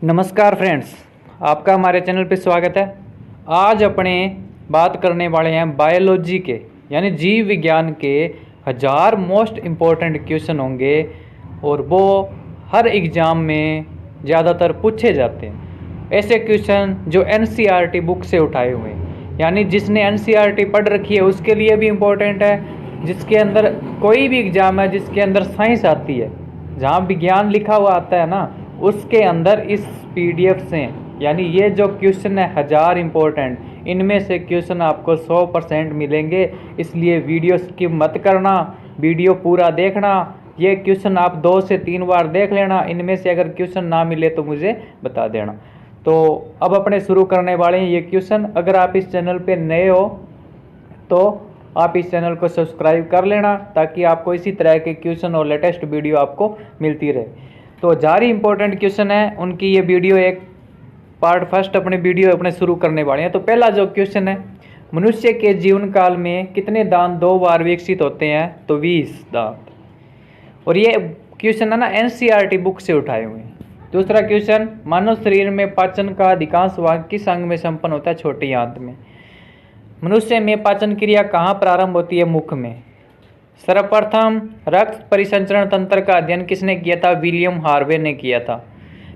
नमस्कार फ्रेंड्स, आपका हमारे चैनल पे स्वागत है। आज अपने बात करने वाले हैं बायोलॉजी के यानी जीव विज्ञान के 1000 मोस्ट इम्पोर्टेंट क्वेश्चन होंगे और वो हर एग्ज़ाम में ज़्यादातर पूछे जाते हैं। ऐसे क्वेश्चन जो एनसीईआरटी बुक से उठाए हुए हैं, यानी जिसने एनसीईआरटी पढ़ रखी है उसके लिए भी इम्पोर्टेंट है। जिसके अंदर कोई भी एग्ज़ाम है जिसके अंदर साइंस आती है, जहाँ विज्ञान लिखा हुआ आता है ना, उसके अंदर इस पीडीएफ से यानी ये जो क्वेश्चन है 1000 इम्पोर्टेंट, इनमें से क्वेश्चन आपको 100% मिलेंगे। इसलिए वीडियो स्किप मत करना, वीडियो पूरा देखना। ये क्वेश्चन आप 2 से 3 बार देख लेना। इनमें से अगर क्वेश्चन ना मिले तो मुझे बता देना। तो अब अपने शुरू करने वाले हैं ये क्वेश्चन। अगर आप इस चैनल पे नए हो तो आप इस चैनल को सब्सक्राइब कर लेना, ताकि आपको इसी तरह के क्वेश्चन और लेटेस्ट वीडियो आपको मिलती रहे। तो 1000 इंपॉर्टेंट क्वेश्चन है, उनकी ये वीडियो एक पार्ट फर्स्ट अपने शुरू करने वाले हैं। तो पहला जो क्वेश्चन है, मनुष्य के जीवन काल में कितने दांत 2 बार विकसित होते हैं? तो 20 दांत। और ये क्वेश्चन है ना एनसीईआरटी बुक से उठाए हुए हैं। दूसरा क्वेश्चन, मानव शरीर में पाचन का अधिकांश भाग किस अंग में संपन्न होता है? छोटी आंत में। मनुष्य में पाचन क्रिया कहाँ प्रारंभ होती है? मुख में। सर्वप्रथम रक्त परिसंचरण तंत्र का अध्ययन किसने किया था? विलियम हार्वे ने किया था।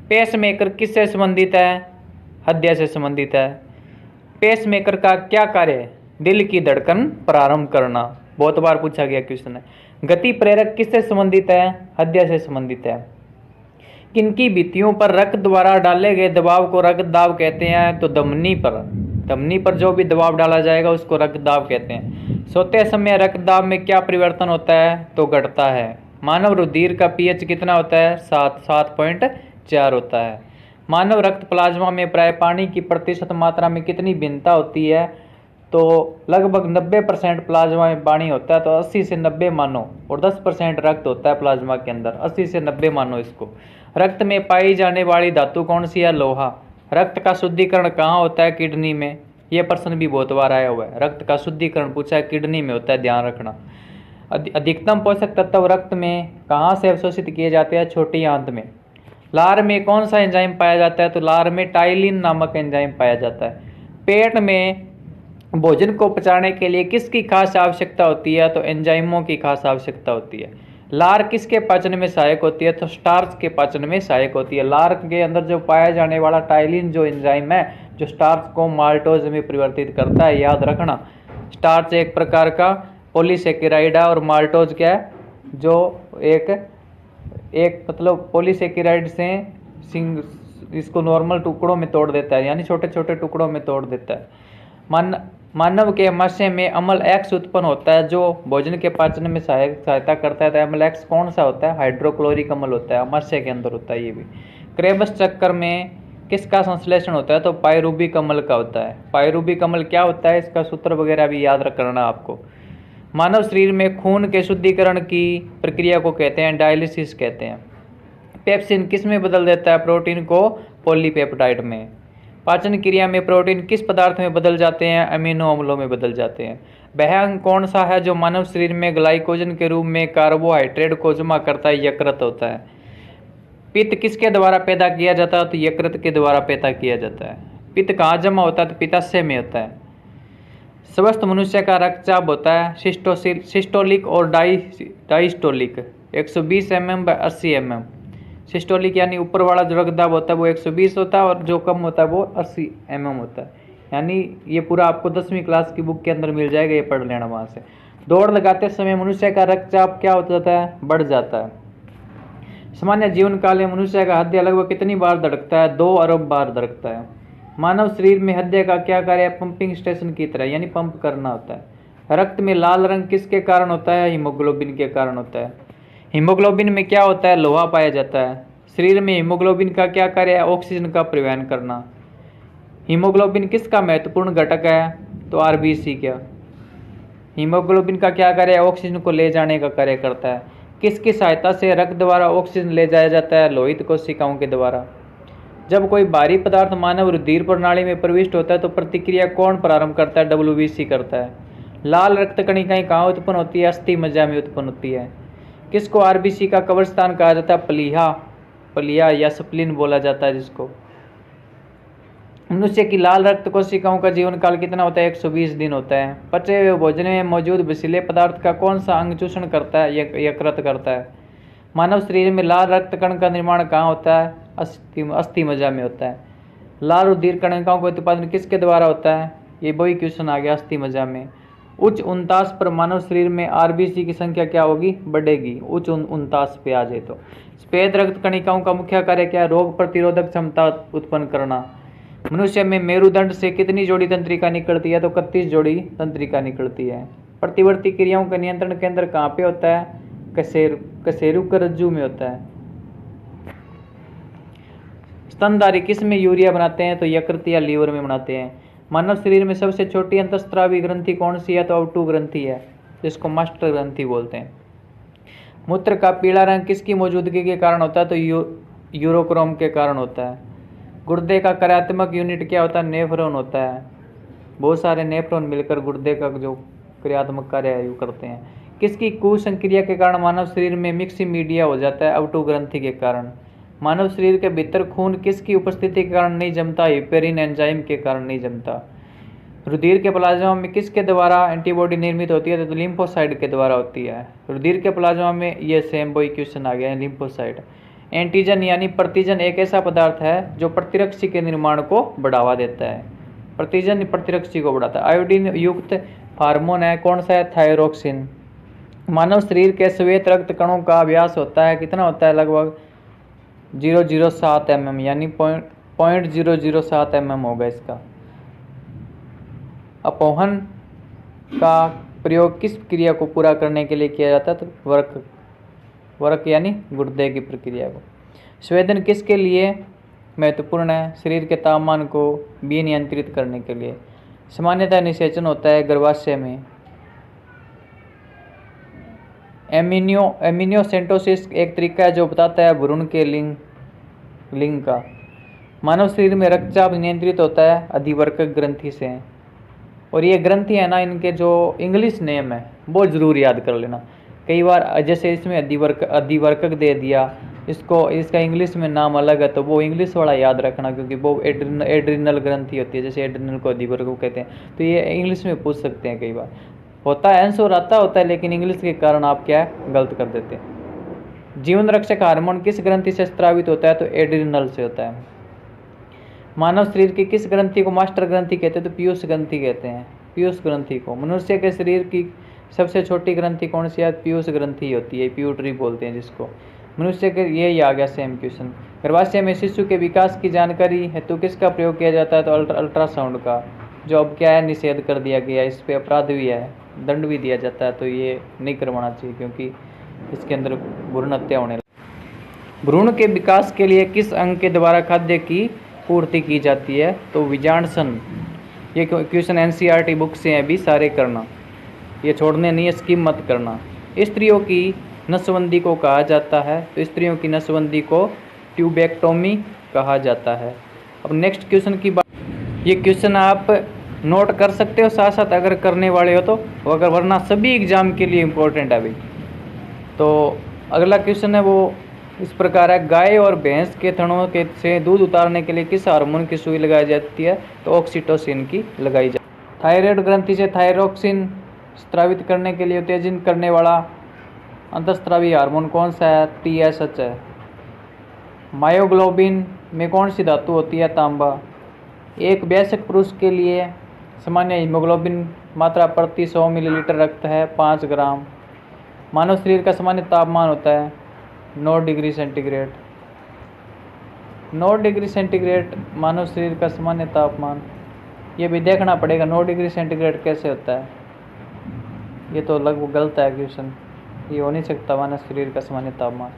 पेसमेकर किससे संबंधित है? हृदय से संबंधित है। पेसमेकर का क्या कार्य है? दिल की धड़कन प्रारंभ करना। बहुत बार पूछा गया क्वेश्चन है। गति प्रेरक किससे संबंधित है? हृदय से संबंधित है। किनकी भित्तियों पर रक्त द्वारा डाले गए दबाव को रक्त दाब कहते हैं? तो धमनी पर जो भी दबाव डाला जाएगा उसको रक्त दाब कहते हैं। सोते समय रक्त दाब में क्या परिवर्तन होता है? तो घटता है। मानव रुधिर का पीएच कितना होता है? 7.4 होता है। मानव रक्त प्लाज्मा में प्राय पानी की प्रतिशत मात्रा में कितनी भिन्नता होती है? तो लगभग 90% प्लाज्मा में पानी होता है, तो 80 से 90 मानो, और 10% रक्त होता है प्लाज्मा के अंदर। 80 से 90 मानो इसको। रक्त में पाई जाने वाली धातु कौन सी है? लोहा। रक्त का शुद्धिकरण कहाँ होता है? किडनी में। यह प्रश्न भी बहुत बार आया हुआ है। रक्त का शुद्धिकरण पूछा है, किडनी में होता है, ध्यान रखना। अधिकतम पोषक तत्व रक्त में कहाँ से अवशोषित किए जाते हैं? छोटी आंत में। लार में कौन सा एंजाइम पाया जाता है? तो लार में टाइलिन नामक एंजाइम पाया जाता है। पेट में भोजन को पचाने के लिए किसकी खास आवश्यकता होती है? तो एंजाइमों की खास आवश्यकता होती है। लार किसके पाचन में सहायक होती है? तो स्टार्च के पाचन में सहायक होती है। लार के अंदर जो पाया जाने वाला टाइलिन जो एंजाइम है, जो स्टार्च को माल्टोज में परिवर्तित करता है, याद रखना। स्टार्च एक प्रकार का पॉलीसेकेराइड है और माल्टोज क्या है? जो एक मतलब पॉलीसेकेराइड से इसको नॉर्मल टुकड़ों में तोड़ देता है, यानी छोटे छोटे टुकड़ों में तोड़ देता है। मानव के आमाशय में अम्ल एक्स उत्पन्न होता है, जो भोजन के पाचन में सहायता करता है। तो अम्ल एक्स कौन सा होता है? हाइड्रोक्लोरिक अम्ल होता है, आमाशय के अंदर होता है ये भी। क्रेबस चक्कर में किसका संश्लेषण होता है? तो पायरूबिक अम्ल का होता है। पायरूबिक अम्ल क्या होता है? इसका सूत्र वगैरह भी याद रखना आपको। मानव शरीर में खून के शुद्धिकरण की प्रक्रिया को कहते हैं डायलिसिस कहते हैं। पेप्सिन किस में बदल देता है? प्रोटीन को पॉलीपेप्टाइड में। पाचन क्रिया में प्रोटीन किस पदार्थ में बदल जाते हैं? अमीनो अम्लों में बदल जाते हैं। वह अंग कौन सा है जो मानव शरीर में ग्लाइकोजन के रूप में कार्बोहाइड्रेट को जमा करता है? यकृत होता है। पित्त किसके द्वारा पैदा किया जाता है? तो यकृत के द्वारा पैदा किया जाता है। पित्त कहाँ जमा होता है? तो पित्ताशय में होता है। स्वस्थ मनुष्य का रक्तचाप होता है सिस्टोलिक और diastolic. 120 mm by 80 mm। Systolic यानी ऊपर वाला जो रक्तदाब होता है वो 120 होता है, और जो कम होता है वो 80 mm होता है। यानी ये पूरा आपको 10वीं क्लास की बुक के अंदर मिल जाएगा, ये पढ़ लेना वहाँ से। दौड़ लगाते समय मनुष्य का रक्तचाप क्या हो जाता है? बढ़ जाता है। सामान्य जीवन काल में मनुष्य का हृदय लगभग कितनी बार धड़कता है? 2 अरब बार धड़कता है। मानव शरीर में हृदय का क्या कार्य है? पंपिंग स्टेशन की तरह, यानी पंप करना होता है। रक्त में लाल रंग किसके कारण होता है? हीमोग्लोबिन के कारण होता है। हीमोग्लोबिन में क्या होता है? लोहा पाया जाता है। शरीर में हीमोग्लोबिन का क्या कार्य है? ऑक्सीजन का परिवहन करना। हीमोग्लोबिन किसका महत्वपूर्ण घटक है? तो आरबीसी का। हीमोग्लोबिन का क्या कार्य है? ऑक्सीजन को ले जाने का कार्य करता है। किसकी सहायता से रक्त द्वारा ऑक्सीजन ले जाया जाता है? लोहित कोशिकाओं के द्वारा। जब कोई भारी पदार्थ मानव रुधिर प्रणाली में प्रविष्ट होता है तो प्रतिक्रिया कौन प्रारंभ करता है? डब्ल्यूबीसी करता है। लाल रक्त कणिकाएं कहाँ उत्पन्न होती है? अस्थि मज्जा में उत्पन्न होती है। किसको आरबीसी का कब्रिस्तान कहा जाता है? प्लीहा। प्लिया या स्प्लीन बोला जाता है जिसको। मनुष्य की लाल रक्त कोशिकाओं का जीवन काल कितना होता है? 120 दिन होता है। पचे हुए भोजन में मौजूद विषैले पदार्थ का कौन सा अंग चूषण करता है, यकृत करता है? मानव शरीर में लाल रक्त कण का निर्माण कहाँ होता है? अस्थि मज्जा में होता है। लाल रुधिर कणिकाओं का उत्पादन किसके द्वारा होता है? ये वही क्वेश्चन आ गया, अस्थि मज्जा में। उच्च 49 पर मानव शरीर में आरबीसी की संख्या क्या होगी? बढ़ेगी। उच्च 49 पे आ जाए तो। सफेद रक्त कणिकाओं का मुख्य कार्य क्या है? रोग प्रतिरोधक क्षमता उत्पन्न करना। मनुष्य में मेरुदंड से कितनी जोड़ी तंत्रिका निकलती है? तो 31 जोड़ी तंत्रिका निकलती है। प्रतिवर्ती क्रियाओं का नियंत्रण केंद्र कहाँ पे होता है? कशेरुकरज्जु में होता है। स्तनधारी किस में यूरिया बनाते हैं? तो यकृत या लीवर में बनाते हैं। मानव शरीर में सबसे छोटी अंतःस्रावी ग्रंथि कौन सी है? तो अवटु ग्रंथि है, जिसको मास्टर ग्रंथि बोलते हैं। मूत्र का पीला रंग किसकी मौजूदगी के कारण होता है? तो यूरोक्रोम के कारण होता है। गुर्दे का कार्यात्मक यूनिट क्या होता है? नेफ्रॉन होता है। बहुत सारे नेफ्रॉन मिलकर गुर्दे का जो क्रियात्मक कार्य है वो करते हैं। किसकी कुसंक्रिया के कारण मानव शरीर में मिक्स मीडिया हो जाता है? अवटु ग्रंथि के कारण। मानव शरीर के भीतर खून किसकी उपस्थिति के कारण नहीं जमता? हिपेरिन एंजाइम के कारण नहीं जमता। रुधिर के प्लाज्मा में किसके द्वारा एंटीबॉडी निर्मित होती है? तो लिम्फोसाइट के द्वारा होती है। रुधिर के प्लाज्मा में ये सेम वही क्वेश्चन आ गया है, लिम्फोसाइट। एंटीजन यानी प्रतिजन एक ऐसा पदार्थ है जो प्रतिरक्षी के निर्माण को बढ़ावा देता है। प्रतिजन प्रतिरक्षी को बढ़ाता है। आयोडीन युक्त हार्मोन है, कौन सा है? थायरोक्सिन। मानव शरीर के श्वेत रक्त कणों का व्यास होता है, कितना होता है? लगभग 007 mm, यानी 0.007 mm होगा इसका। अपोहन का प्रयोग किस क्रिया को पूरा करने के लिए किया जाता है? तो वर्क यानी गुर्दे की प्रक्रिया को। स्वेदन किसके लिए महत्वपूर्ण है? शरीर के तापमान को विनियंत्रित करने के लिए। सामान्यतः निषेचन होता है गर्भाशय में। एमिनियोसेंटोसिस एक तरीका है जो बताता है भ्रूण के लिंग का। मानव शरीर में रक्तचाप नियंत्रित होता है अधिवर्कक ग्रंथि से। और ये ग्रंथि है ना, इनके जो इंग्लिश नेम है वो जरूर याद कर लेना। कई बार जैसे इसमें अधिवर्कक दे दिया, इसका इंग्लिश में नाम अलग है तो वो इंग्लिश वाला याद रखना, क्योंकि वो एड्रिनल ग्रंथि होती है। जैसे एड्रिनल को अधिवर्कक कहते हैं, तो ये इंग्लिश में पूछ सकते हैं। कई बार होता है आंसर आता होता है, लेकिन इंग्लिश के कारण आप क्या है गलत कर देते हैं। जीवन रक्षक हार्मोन किस ग्रंथि से स्रावित होता है? तो एड्रिनल से होता है। मानव शरीर की किस ग्रंथि को मास्टर ग्रंथि कहते हैं? तो पीयूष ग्रंथि कहते हैं, पीयूष ग्रंथि को। मनुष्य के शरीर की सबसे छोटी ग्रंथि कौन सी है? पीयूष ग्रंथि होती है, प्यूटरी बोलते हैं जिसको। मनुष्य के ये आ गया सेम क्वेश्चन। गर्भाशय में शिशु के विकास की जानकारी हेतु किसका प्रयोग किया जाता है? तो अल्ट्रासाउंड का, जो अब क्या है निषेध कर दिया गया, इस पर अपराध भी है, दंड भी दिया जाता है। तो ये नहीं करवाना चाहिए, क्योंकि इसके अंदर भ्रूण हत्या होने लगी। भ्रूण के विकास के लिए किस अंग के द्वारा खाद्य की पूर्ति की जाती है? तो विजांडसन। ये क्वेश्चन एनसीईआरटी बुक से हैं, अभी सारे करना, ये छोड़ने नहीं है, स्किप मत करना। स्त्रियों की नसबंदी को कहा जाता है? तो स्त्रियों की नसबंदी को ट्यूबेक्टोमी कहा जाता है। अब नेक्स्ट क्वेश्चन की बात, ये क्वेश्चन आप नोट कर सकते हो साथ साथ अगर करने वाले हो तो, अगर वरना सभी एग्जाम के लिए इम्पोर्टेंट है भाई। तो अगला क्वेश्चन है वो इस प्रकार है, गाय और भैंस के थनों के से दूध उतारने के लिए किस हार्मोन की सुई लगाई जाती है? तो ऑक्सीटोसिन की लगाई जाती है। थायराइड ग्रंथि से थायरोक्सिन स्रावित करने के लिए उत्तेजित करने वाला अंतःस्रावी हार्मोन कौन सा है? TSH है। मायोग्लोबिन में कौन सी धातु होती है? तांबा। एक वयस्क पुरुष के लिए सामान्य हीमोग्लोबिन मात्रा प्रति 100 मिलीलीटर रक्त है 5 ग्राम। मानव शरीर का सामान्य तापमान होता है 9 डिग्री सेंटीग्रेड। 9 डिग्री सेंटीग्रेड मानव शरीर का सामान्य तापमान। ये भी देखना पड़ेगा 9 डिग्री सेंटीग्रेड कैसे होता है, ये तो लगभग गलत है क्वेश्चन, ये हो नहीं सकता मानव शरीर का सामान्य तापमान,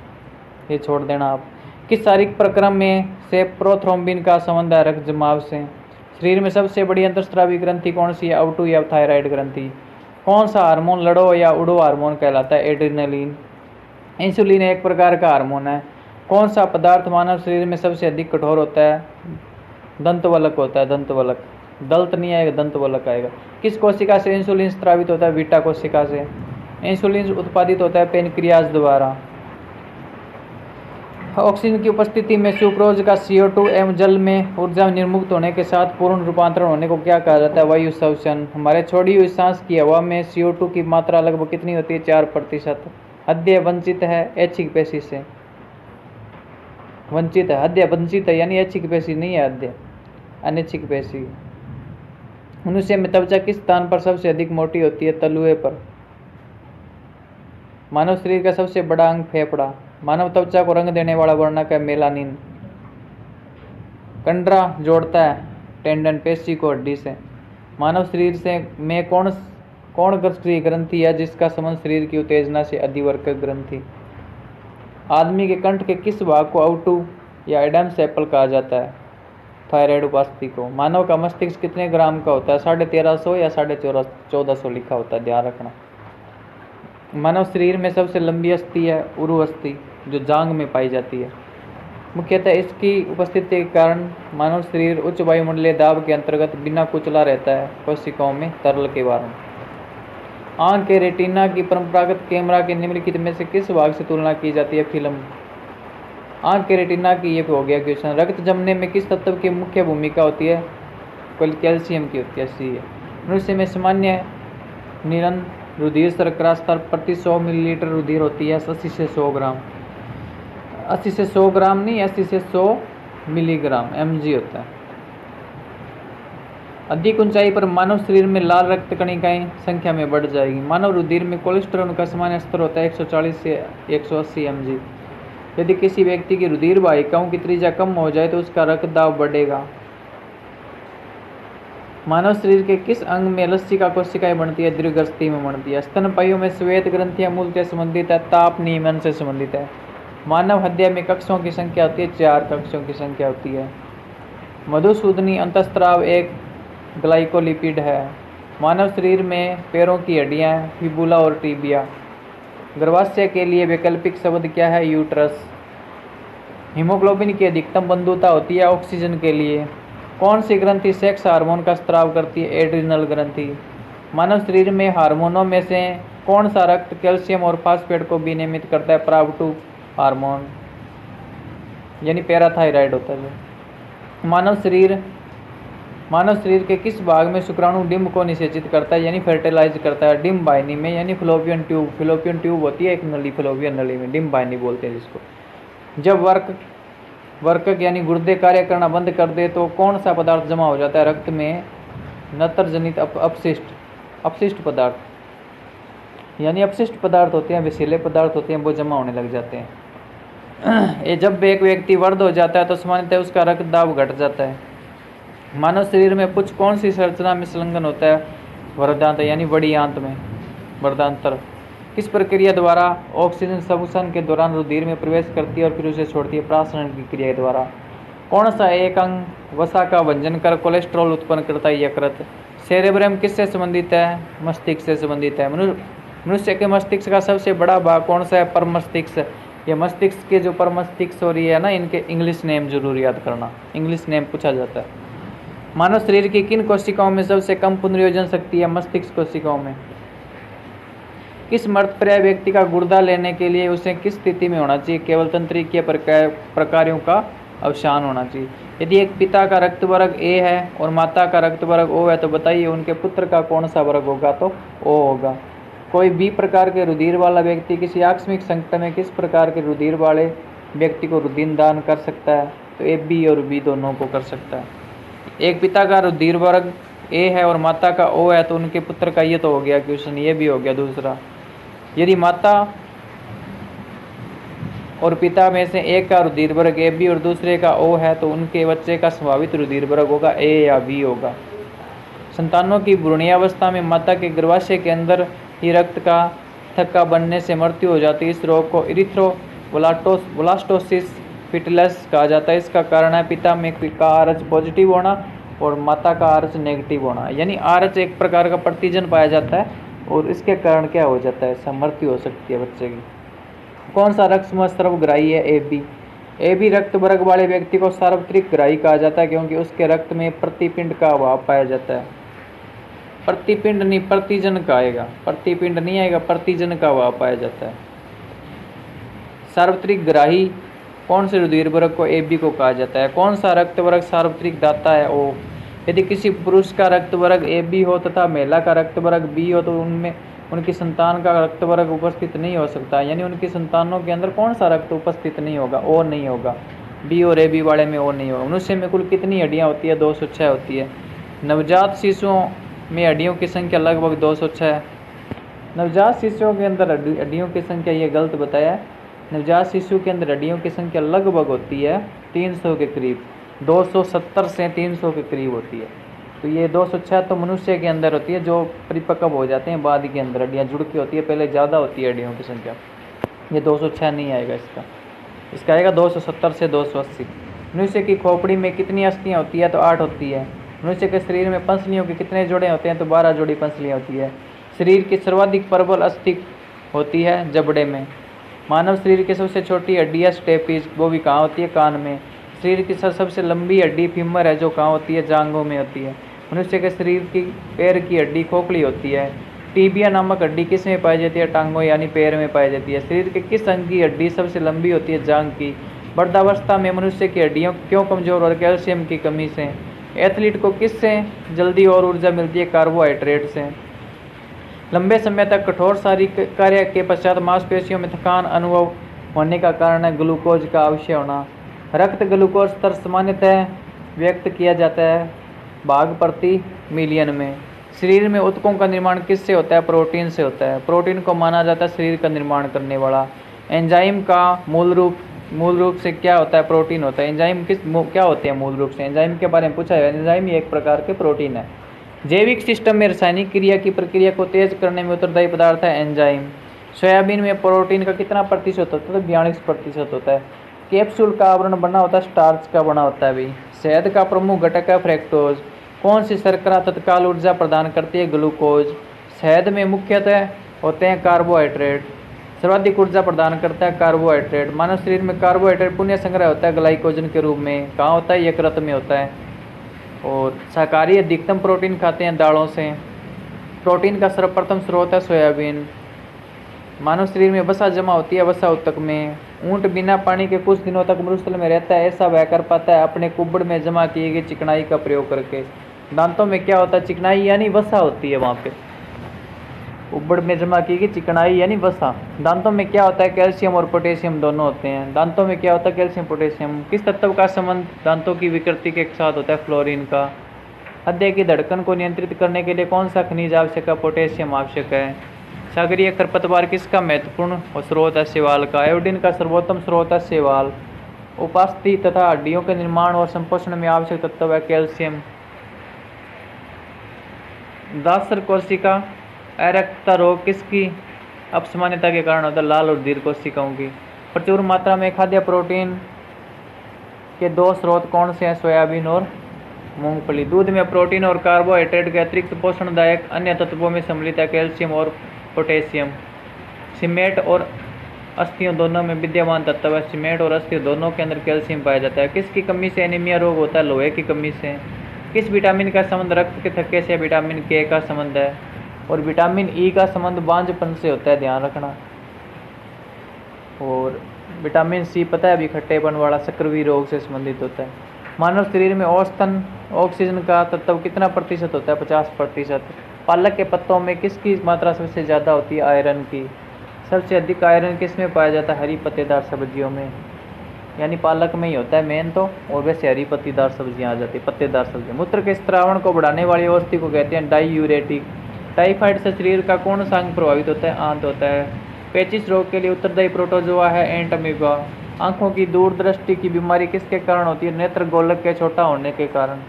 ये छोड़ देना आप। किस शारीरिक प्रक्रम में से प्रोथ्रोम्बिन का संबंध है रक्त जमाव से? शरीर में सबसे बड़ी अंतःस्रावी ग्रंथि कौन सी है? अवटु या थायराइड ग्रंथि। कौन सा हार्मोन लड़ो या उड़ो हार्मोन कहलाता है? एड्रेनलिन। इंसुलिन एक प्रकार का हार्मोन है। कौन सा पदार्थ मानव शरीर में सबसे अधिक कठोर होता है? दंतवलक होता है, दंतवलक। दल्त नहीं आएगा, दंतवलक आएगा। किस कोशिका से इंसुलिन स्रावित होता है? बीटा कोशिका से। इंसुलिन उत्पादित होता है पेनक्रियाज द्वारा। ऑक्सीजन की उपस्थिति में सुक्रोज का CO2 एवं जल में ऊर्जा निर्मुक्त होने के साथ पूर्ण रूपांतरण होने को क्या कहा जाता है? वायु श्वसन। हमारे छोड़ी हुई सांस की हवा में CO2 की मात्रा लगभग कितनी होती है? 4%। हृदय वंचित है ऐच्छिक पेशी से, वंचित है, हृदय वंचित है यानी ऐच्छिक पेशी नहीं है, हृदय अनैच्छिक पेशी। मनुष्य में त्वचा किस स्थान पर सबसे अधिक मोटी होती है? तलुए पर। मानव शरीर का सबसे बड़ा अंग फेफड़ा। मानव त्वचा को रंग देने वाला वर्णक है मेलानिन। कंडरा जोड़ता है टेंडन पेशी को हड्डी से। मानव शरीर से में कौन सी ग्रंथि है जिसका संबंध शरीर की उत्तेजना से? अधिवर्तक ग्रंथि। आदमी के कंठ के किस भाग को आउटू या एडम्स एप्पल कहा जाता है? थायराइड उपास्थि को। मानव का मस्तिष्क कितने ग्राम का होता है? 1350 या 1450 लिखा होता है, ध्यान रखना। मानव शरीर में सबसे लंबी अस्थि है उरु अस्थि, जो जांघ में पाई जाती है। मुख्यतः इसकी उपस्थिति के कारण मानव शरीर उच्च वायुमंडलीय दाब के अंतर्गत बिना कुचला रहता है कोशिकाओं में तरल के कारण। आंख के रेटिना की परंपरागत कैमरा के निम्नलिखित में से किस भाग से तुलना की जाती है? फिल्म। आंख के रेटिना की ये हो गया क्वेश्चन। रक्त जमने में किस तत्व की मुख्य भूमिका होती है? कैल्शियम की होती है, सी है। मनुष्य में सामान्य निरन रुधिर शर्करा स्तर प्रति 100 मिलीलीटर रुधिर होती है 80 से 100 ग्राम। 80 से 100 ग्राम नहीं, 80 से 100 मिलीग्राम mg होता है। अधिक ऊंचाई पर मानव शरीर में लाल रक्त कणिकाएं संख्या में बढ़ जाएगी। मानव रुधिर में कोलेस्ट्रॉल का सामान्य स्तर होता है 140 से 180 mg। यदि किसी व्यक्ति की रुधिर वाहिकाओं की त्रिज्या कम हो जाए तो उसका रक्तदाब बढ़ेगा। मानव शरीर के किस अंग में लसिका कोशिकाएं बनती है? दीर्घस्थि में बनती है। स्तनपाइयों में श्वेत ग्रंथियां मूलतः संबंधित है ताप नियमन से संबंधित है। मानव हृदय में कक्षों की संख्या होती है 4 कक्षों की संख्या होती है। मधुसूदनी अंतःस्राव एक ग्लाइकोलिपिड है। मानव शरीर में पैरों की हड्डियां फिबुला और टिबिया। गर्भाशय के लिए वैकल्पिक शब्द क्या है? यूट्रस। हीमोग्लोबिन की अधिकतम बंधुता होती है ऑक्सीजन के लिए। कौन सी ग्रंथि सेक्स हार्मोन का स्त्राव करती है? एड्रिनल ग्रंथि। मानव शरीर में हार्मोनों में से कौन सा रक्त कैल्शियम और फास्फेट को विनियमित करता है? प्राव2 हार्मोन यानी पैराथायराइड होता है। मानव शरीर के किस भाग में शुक्राणु डिंब को निषेचित करता है यानी फर्टिलाइज करता है? डिंब वाहिनी में यानी फ्लोपियन ट्यूब। फ्लोपियन ट्यूब होती है एक नली, फ्लोपियन नली में डिंब वाहिनी बोलते हैं जिसको। जब वर्कक यानी गुर्दे कार्य करना बंद कर दे तो कौन सा पदार्थ जमा हो जाता है रक्त में? नत्रजनित अपशिष्ट पदार्थ यानी अपशिष्ट पदार्थ होते हैं, विषैले पदार्थ होते हैं, वो जमा होने लग जाते हैं। ये जब एक व्यक्ति वर्ध हो जाता है तो सामान्यतः उसका रक्त दाब घट जाता है। मानव शरीर में कुछ कौन सी संरचना में संलग्न होता है? वर्धांत यानी बड़ी आंत में वर्धांतर। किस प्रक्रिया द्वारा ऑक्सीजन श्वसन के दौरान रुधिर में प्रवेश करती है और फिर उसे छोड़ती है? प्रासरण की क्रिया द्वारा। कौन सा एक अंग वसा का भंजन कर कोलेस्ट्रॉल उत्पन्न करता है? यकृत। सेरेब्रम किससे संबंधित है? मस्तिष्क से संबंधित है। मनुष्य के मस्तिष्क का सबसे बड़ा भाग कौन सा है? परमस्तिष्क। ये मस्तिष्क के जो परमस्तिष्क हो रही है ना, इनके इंग्लिश नेम जरूर याद करना, इंग्लिश नेम पूछा जाता है। मानव शरीर की किन कोशिकाओं में सबसे कम पुनर्योजन शक्ति है? मस्तिष्क कोशिकाओं में। किस मर्दप्राय व्यक्ति का गुर्दा लेने के लिए उसे किस स्थिति में होना चाहिए? केवल तंत्रिकीय प्रकारों का अवसान होना चाहिए। यदि एक पिता का रक्त वर्ग ए है और माता का रक्त वर्ग ओ है तो बताइए उनके पुत्र का कौन सा वर्ग होगा? तो ओ होगा। कोई बी प्रकार के रुधिर वाला व्यक्ति किसी आकस्मिक संकट में किस प्रकार के रुधिर वाले व्यक्ति को रुधिर दान कर सकता है? तो ए बी और बी दोनों को कर सकता है। एक पिता का रुधिर वर्ग ए है और माता का ओ है तो उनके पुत्र का ये तो हो गया क्वेश्चन, ये भी हो गया दूसरा। यदि माता और पिता में से एक का रुधिर वर्ग ए बी और दूसरे का ओ है तो उनके बच्चे का संभावित रुधिर वर्ग होगा ए या बी होगा। संतानों की भ्रूणीयावस्था में माता के गर्भाशय के अंदर ही रक्त का थक्का बनने से मृत्यु हो जाती है। इस रोग को इरिथ्रोब्लास्टोसिस पिटलस कहा जाता है। इसका कारण है पिता में का RH पॉजिटिव होना और माता का RH नेगेटिव होना, यानी RH एक प्रकार का प्रतिजन पाया जाता है और इसके कारण क्या हो जाता है? मृत्यु हो सकती है बच्चे की। कौन सा रक्त समूह सर्वग्राही है? ए बी रक्त वर्ग वाले व्यक्ति को सार्वत्रिक ग्राही कहा जाता है क्योंकि उसके रक्त में प्रतिपिंड का अभाव पाया जाता है। प्रतिपिंड नहीं, प्रतिजन का आएगा, प्रतिपिंड नहीं आएगा, प्रतिजन का अभाव पाया जाता है। सार्वत्रिक ग्राही कौन से रुधिर वर्ग को AB को कहा जाता है? कौन सा रक्त वर्ग सार्वत्रिक दाता है? O। यदि किसी पुरुष का रक्त वर्ग AB हो तथा महिला का रक्त वर्ग B हो तो उनमें उनकी संतान का रक्त वर्ग उपस्थित नहीं हो सकता, यानी उनकी संतानों के अंदर कौन सा रक्त उपस्थित नहीं होगा? O नहीं होगा। B और AB वाले में O नहीं होगा। मनुष्य में कुल कितनी हड्डियाँ होती है? 206 होती है। नवजात शिशुओं में हड्डियों की संख्या लगभग 206 है। नवजात शिशुओं के अंदर हड्डियों की संख्या, ये गलत बताया है। नवजात शिशु के अंदर हड्डियों की संख्या लगभग होती है 300 के करीब, 270 से 300 के करीब होती है। तो ये 206 तो मनुष्य के अंदर होती है, जो परिपक्व हो जाते हैं बाद के अंदर हड्डियाँ जुड़ के होती है, पहले ज़्यादा होती है हड्डियों की संख्या। ये 206 नहीं आएगा इसका आएगा 270 से 280। मनुष्य की खोपड़ी में कितनी अस्थियाँ होती है? तो 8 होती है। मनुष्य के शरीर में पंसलियों के कितने जोड़े होते हैं? तो 12 जोड़ी पंसलियाँ होती है। शरीर की सर्वाधिक प्रबल अस्थि होती है जबड़े में। मानव शरीर की सबसे छोटी हड्डी है स्टेपीज, वो भी कहाँ होती है? कान में। शरीर की सबसे लंबी हड्डी फीमर है, जो कहाँ होती है? जांघों में होती है। मनुष्य के शरीर की पैर की हड्डी खोखली होती है। टीबिया नामक हड्डी किस में पाई जाती है? टांगों यानी पैर में पाई जाती है। शरीर के किस अंग की हड्डी सबसे लंबी होती है? जांघ की। वृद्धावस्था में मनुष्य की हड्डियाँ क्यों कमजोर और कैल्शियम की कमी से? एथलीट को किससे जल्दी और ऊर्जा मिलती है? कार्बोहाइड्रेट से। लंबे समय तक कठोर शारीरिक कार्य के पश्चात मांसपेशियों में थकान अनुभव होने का कारण है ग्लूकोज का आवश्यक होना। रक्त ग्लूकोज स्तर सामान्यतः व्यक्त किया जाता है भाग प्रति मिलियन में। शरीर में ऊतकों का निर्माण किससे होता है? प्रोटीन से होता है। प्रोटीन को माना जाता है शरीर का निर्माण करने वाला। एंजाइम का मूल रूप से क्या होता है? प्रोटीन होता है। एंजाइम क्या होते हैं मूल रूप से? एंजाइम के बारे में पूछा है। एंजाइम एक प्रकार के प्रोटीन है। जैविक सिस्टम में रासायनिक क्रिया की प्रक्रिया को तेज करने में उत्तरदायी पदार्थ है एंजाइम। सोयाबीन में प्रोटीन का कितना प्रतिशत होता है? तो 42% होता है। कैप्सूल का आवरण बना होता है स्टार्च का बना होता है। भाई शहद का प्रमुख घटक है फ्रैक्टोज। कौन सी शर्करा तत्काल ऊर्जा प्रदान करती है? ग्लूकोज। शहद में मुख्यतः होते हैं कार्बोहाइड्रेट। सर्वाधिक ऊर्जा प्रदान करता है कार्बोहाइड्रेट। मानव शरीर में कार्बोहाइड्रेट पुण्य संग्रह होता है ग्लाइकोजन के रूप में। कहाँ होता है? यकृत में होता है। और शाकाहारी अधिकतम प्रोटीन खाते हैं दालों से। प्रोटीन का सर्वप्रथम स्रोत है सोयाबीन। मानव शरीर में वसा जमा होती है वसा ऊतक में। ऊंट बिना पानी के कुछ दिनों तक मरुस्थल में रहता है, ऐसा वह कर पाता है अपने कुब्बड़ में जमा किए गए चिकनाई का प्रयोग करके। दांतों में क्या होता है? चिकनाई यानी वसा होती है वहाँ पे। कुब्बड़ में जमा की गई चिकनाई यानी वसा। दांतों में क्या होता है? कैल्शियम और पोटेशियम दोनों होते हैं। दांतों में क्या होता है? Calcium potassium. किस तत्व का संबंध दांतों की विकृति के साथ होता है? फ्लोरीन का। हृदय की धड़कन को नियंत्रित करने के लिए कौन सा खनिज आवश्यक है? पोटेशियम आवश्यक है। सागरीय खरपतवार किसका महत्वपूर्ण स्रोत है? शैवाल का। आयोडीन का सर्वोत्तम स्रोत है शैवाल। उपास्थि तथा हड्डियों के निर्माण और संपोषण में आवश्यक तत्व है कैल्शियम। दासर कोशिका अरक्तता रोग किसकी अपसामान्यता के कारण होता है? लाल और दीर्घ कोशिकाओं की। प्रचुर मात्रा में खाद्य प्रोटीन के दो स्रोत कौन से हैं? सोयाबीन और मूंगफली। दूध में प्रोटीन और कार्बोहाइड्रेट के अतिरिक्त पोषणदायक अन्य तत्वों में सम्मिलित है कैल्शियम और पोटेशियम। सीमेंट और अस्थियों दोनों में विद्यमान तत्व है। सीमेंट और अस्थियों दोनों के अंदर कैल्शियम पाया जाता है। किसकी कमी से एनीमिया रोग होता है? लोहे की कमी से। किस विटामिन का संबंध रक्त के थक्के से? विटामिन के का संबंध है। और विटामिन ई का संबंध बांझपन से होता है, ध्यान रखना। और विटामिन सी पता है अभी खट्टेपन वाला सक्रिय रोग से संबंधित होता है। मानव शरीर में औसतन ऑक्सीजन का तत्व कितना प्रतिशत होता है? 50%। पालक के पत्तों में किसकी मात्रा सबसे ज़्यादा होती है? आयरन की। सबसे अधिक आयरन किस में पाया जाता है? हरी पत्तेदार सब्जियों में, यानी पालक में ही होता है मेन तो। और वैसे हरी पत्तेदार सब्जियाँ आ जाती है, पत्तेदार सब्जियाँ। मूत्र के स्त्रावण को बढ़ाने वाली औषधि को कहते हैं डाईयूरेटिक। टाइफाइड से शरीर का कौन सा अंग प्रभावित होता है? आंत होता है। पेचिश रोग के लिए उत्तरदायी प्रोटोजोआ है एंट अमीबा। आंखों की दूरदृष्टि की बीमारी किसके कारण होती है? नेत्र गोलक के छोटा होने के कारण।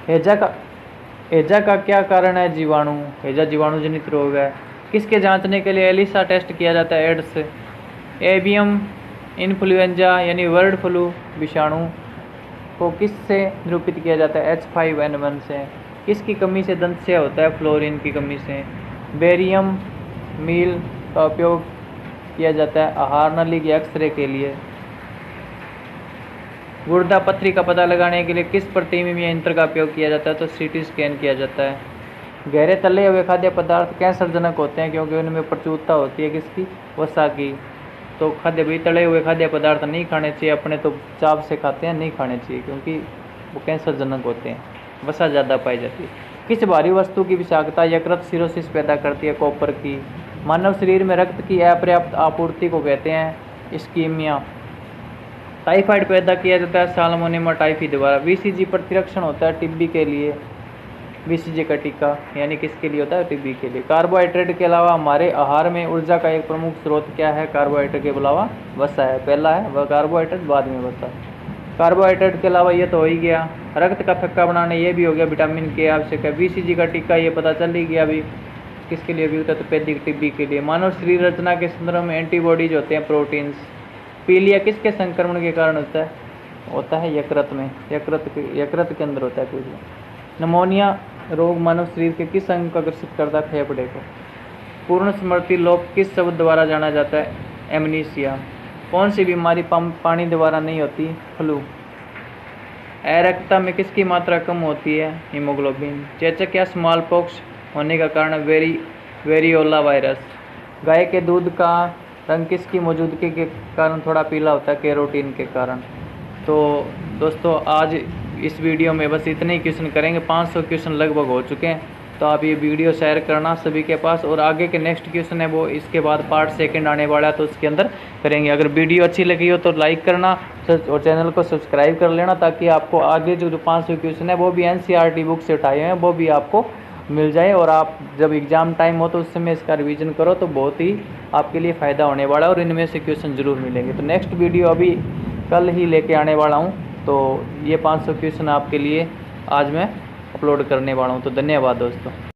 हैजा का क्या कारण है? जीवाणु। हैजा जीवाणु जनित रोग है। किसके जांचने के लिए एलिसा टेस्ट किया जाता है? एड्स। एवियम इन्फ्लुएंजा यानी बर्ड फ्लू विषाणु को किससे निरूपित किया जाता है? H5N1 से। किसकी कमी से दंत्य होता है? फ्लोरीन की कमी से। बेरियम मील का उपयोग किया जाता है आहार नली के एक्सरे के लिए। गुर्दा पथरी का पता लगाने के लिए किस प्रतिबिंब यंत्र का उपयोग किया जाता है? तो CT स्कैन किया जाता है। गहरे तले हुए खाद्य पदार्थ कैंसरजनक होते हैं क्योंकि उनमें प्रचुरता होती है किसकी? वसा की। तो खाद्य भी तले हुए खाद्य पदार्थ नहीं खाने चाहिए, अपने तो चाव से खाते हैं, नहीं खाने चाहिए क्योंकि वो कैंसरजनक होते हैं, वसा ज़्यादा पाई जाती है। किस भारी वस्तु की विषाक्तता यकृत सिरोसिस पैदा करती है? कॉपर की। मानव शरीर में रक्त की अपर्याप्त आपूर्ति को कहते हैं इस्कीमिया। टाइफाइड पैदा किया जाता है साल्मोनेला टाइफी द्वारा। बीसीजी प्रतिरक्षण होता है टीबी के लिए। बीसीजी का टीका यानी किसके लिए होता है? टीबी के लिए। कार्बोहाइड्रेट के अलावा हमारे आहार में ऊर्जा का एक प्रमुख स्रोत क्या है? कार्बोहाइड्रेट के अलावा वसा है। पहला है वह कार्बोहाइड्रेट, बाद में वसा। कार्बोहाइड्रेट के अलावा ये तो हो ही गया। रक्त का थक्का बनाने ये भी हो गया, विटामिन के आवश्यक है। बीसीजी का टीका ये पता चल ही गया अभी किसके लिए भी होता है? तो पैदिक टीबी के लिए। मानव शरीर रचना के संदर्भ में एंटीबॉडीज होते हैं, प्रोटीन्स। पीलिया किसके संक्रमण के कारण होता है यकृत में, यकृत के अंदर होता है पीलिया। निमोनिया रोग मानव शरीर के किस अंग को आकर्षित करता है? फेफड़े को। पूर्ण स्मृति लोप किस शब्द द्वारा जाना जाता है? एमनीसिया। कौन सी बीमारी पानी द्वारा नहीं होती? फ्लू। अरक्तता में किसकी मात्रा कम होती है? हीमोग्लोबिन। चेचक या स्मॉल पॉक्स होने का कारण वेरियोला वायरस। गाय के दूध का रंग किसकी मौजूदगी के कारण थोड़ा पीला होता है? कैरोटीन के कारण। तो दोस्तों आज इस वीडियो में बस इतने ही क्वेश्चन करेंगे, 500 क्वेश्चन लगभग हो चुके हैं। तो आप ये वीडियो शेयर करना सभी के पास, और आगे के नेक्स्ट क्वेश्चन है वो इसके बाद पार्ट 2 आने वाला है, तो उसके अंदर करेंगे। अगर वीडियो अच्छी लगी हो तो लाइक करना और चैनल को सब्सक्राइब कर लेना, ताकि आपको आगे जो 500 क्वेश्चन है वो भी NCERT बुक से उठाए हैं वो भी आपको मिल जाए, और आप जब एग्ज़ाम टाइम हो तो उस समय इसका रिवीजन करो तो बहुत ही आपके लिए फ़ायदा होने वाला है, और इनमें से क्वेश्चन ज़रूर मिलेंगे। तो नेक्स्ट वीडियो अभी कल ही लेके आने वाला हूँ, तो ये 500 क्वेश्चन आपके लिए आज मैं अपलोड करने वाला हूँ। तो धन्यवाद दोस्तों।